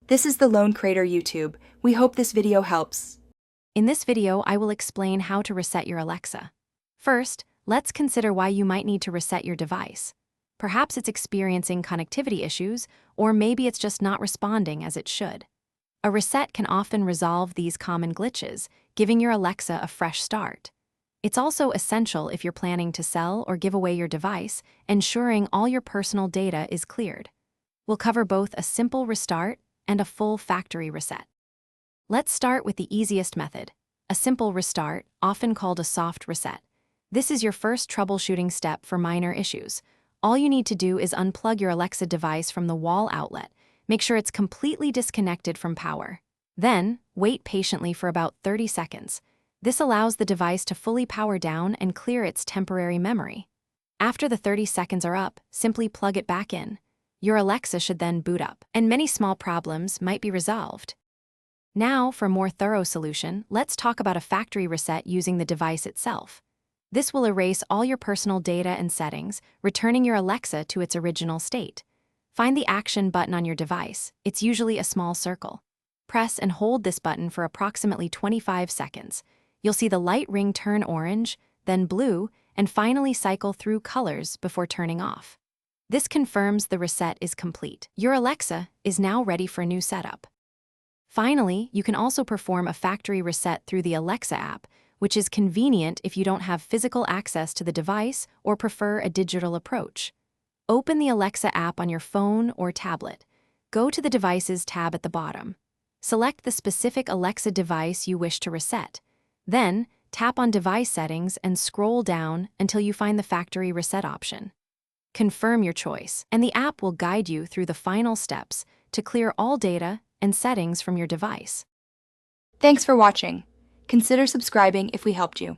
This is the Lone Crater YouTube. We hope this video helps. In this video, I will explain how to reset your Alexa. First, let's consider why you might need to reset your device. Perhaps it's experiencing connectivity issues, or maybe it's just not responding as it should. A reset can often resolve these common glitches, giving your Alexa a fresh start. It's also essential if you're planning to sell or give away your device, ensuring all your personal data is cleared. We'll cover both a simple restart and a full factory reset. Let's start with the easiest method, a simple restart, often called a soft reset. This is your first troubleshooting step for minor issues. All you need to do is unplug your Alexa device from the wall outlet. Make sure it's completely disconnected from power. Then, wait patiently for about 30 seconds. This allows the device to fully power down and clear its temporary memory. After the 30 seconds are up, simply plug it back in. Your Alexa should then boot up, and many small problems might be resolved. Now, for a more thorough solution, let's talk about a factory reset using the device itself. This will erase all your personal data and settings, returning your Alexa to its original state. Find the Action button on your device. It's usually a small circle. Press and hold this button for approximately 25 seconds. You'll see the light ring turn orange, then blue, and finally cycle through colors before turning off. This confirms the reset is complete. Your Alexa is now ready for a new setup. Finally, you can also perform a factory reset through the Alexa app, which is convenient if you don't have physical access to the device or prefer a digital approach. Open the Alexa app on your phone or tablet. Go to the Devices tab at the bottom. Select the specific Alexa device you wish to reset. Then, tap on Device Settings and scroll down until you find the Factory Reset option. Confirm your choice, and the app will guide you through the final steps to clear all data and settings from your device. Thanks for watching. Consider subscribing if we helped you.